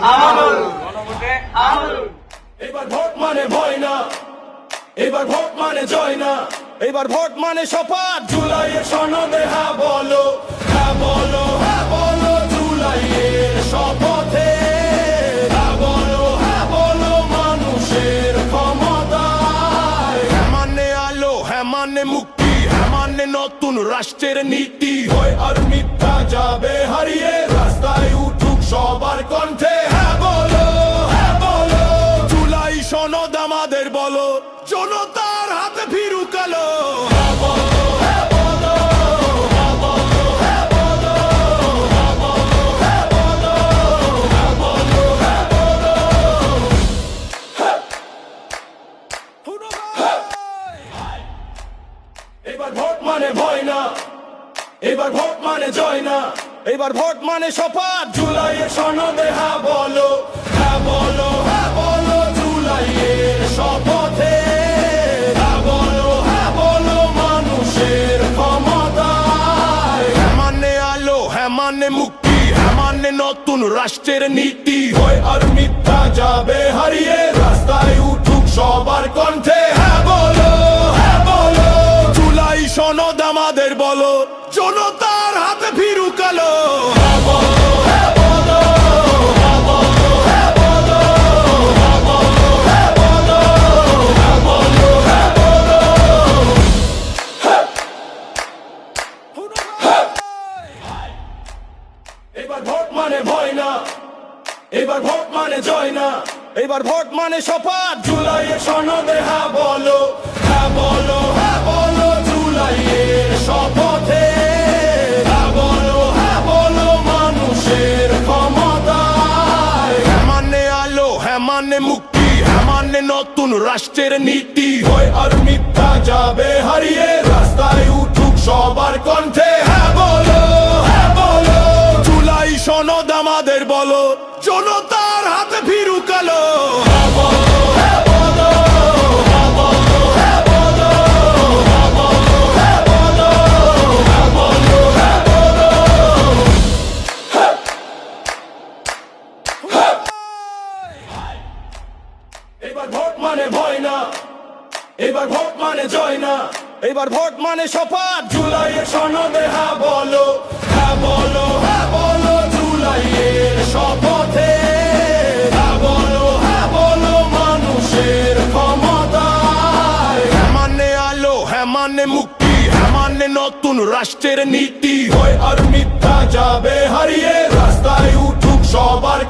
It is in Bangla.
আমল, গণভোটে আমল। এবার ভোট মানে ভয় না, এবার ভোট মানে জয় না, এবার ভোট মানে শপথ। জুলাইয়ের সনদে হ্যাঁ বলো, হ্যাঁ বলো, হ্যাঁ বলো জুলাইয়ের শপথে। হ্যাঁ বলো, হ্যাঁ বলো মানুষের ক্ষমতায়। হ্যাঁ মানে আলো, হ্যাঁ মানে মুক্তি, হ্যাঁ মানে নতুন রাষ্ট্রের নীতি। হয় আর মিথ্যা যাবে হারিয়ে, রাস্তায় উঠুক সবার কণ্ঠে। হ্যাঁ বলো, হ্যাঁ বলো জুলাই সনদ আমাদের বলো, জনতার হাতে ফিরুক আলো। হ্যাঁ বলো, হ্যাঁ বলো, হ্যাঁ বলো, হ্যাঁ বলো, হ্যাঁ বলো, হ্যাঁ বলো, হ্যাঁ বলো, হ্যাঁ বলো। হ্যাঁ। হুনো ভাই। এবার ভোট মানে ভয় না, এবার ভোট মানে জয় না, এবার ভোট মানে শপথ। জুলাইয়ের সনদে হ্যাঁ বলো, হ্যাঁ বলো, হ্যাঁ বলো জুলাইয়ের শপথে। হ্যাঁ বলো, হ্যাঁ বলো মানুষের ক্ষমতায়। হ্যাঁ মানে আলো, হ্যাঁ মানে মুক্তি, হ্যাঁ মানে নতুন রাষ্ট্রের নীতি। হয় আর মিথ্যা যাবে হারিয়ে, রাস্তায় উঠুক সবার কণ্ঠে। হ্যাঁ বলো, হ্যাঁ বলো জুলাই সনদ আমাদের বলো, জনতার হাতে ফিরুক আলো। হ্যাঁ বলো, হ্যাঁ বলো, হ্যাঁ বলো, হ্যাঁ বলো, হ্যাঁ বলো, হ্যাঁ বলো, হ্যাঁ বলো, হ্যাঁ বলো। হ্যাঁ। হ্যাঁ। এবার ভোট মানে ভয় না, এবার ভোট মানে জয় না, এবার ভোট মানে শপথ। জুলাইয়ের সনদে হ্যাঁ বলো, হ্যাঁ বলো, হ্যাঁ বলো জুলাইয়ের শপথে। হ্যাঁ বলো, হ্যাঁ বলো মানুষের ক্ষমতায়। হ্যাঁ মানে আলো, হ্যাঁ মানে মুক্তি, হ্যাঁ মানে নতুন রাষ্ট্রের নীতি। হয় আর মিথ্যা যাবে হারিয়ে, রাস্তায় উঠুক সবার কণ্ঠে। হ্যাঁ বলো, হ্যাঁ বলো জুলাই সনদ আমাদের বলো, জনতার হাতে ফিরুক আলো। হ্যাঁ বলো, হ্যাঁ বলো, হ্যাঁ বলো, হ্যাঁ বলো, হ্যাঁ বলো, হ্যাঁ বলো, হ্যাঁ বলো, হ্যাঁ বলো। হ্যাঁ। হ্যাঁ। এবার ভোট মানে ভয় না, এবার ভোট মানে জয় না, এবার ভোট মানে শপথ। জুলাইয়ের সনদে হ্যাঁ বলো, হ্যাঁ বলো, হ্যাঁ বলো জুলাইয়ের শপথে। হ্যাঁ বলো, হ্যাঁ বলো মানুষের ক্ষমতায়। হ্যাঁ মানে আলো, হ্যাঁ মানে মুক্তি, হ্যাঁ মানে নতুন রাষ্ট্রের নীতি। হয় আর মিথ্যা যাবে হারিয়ে, রাস্তায় উঠুক সবার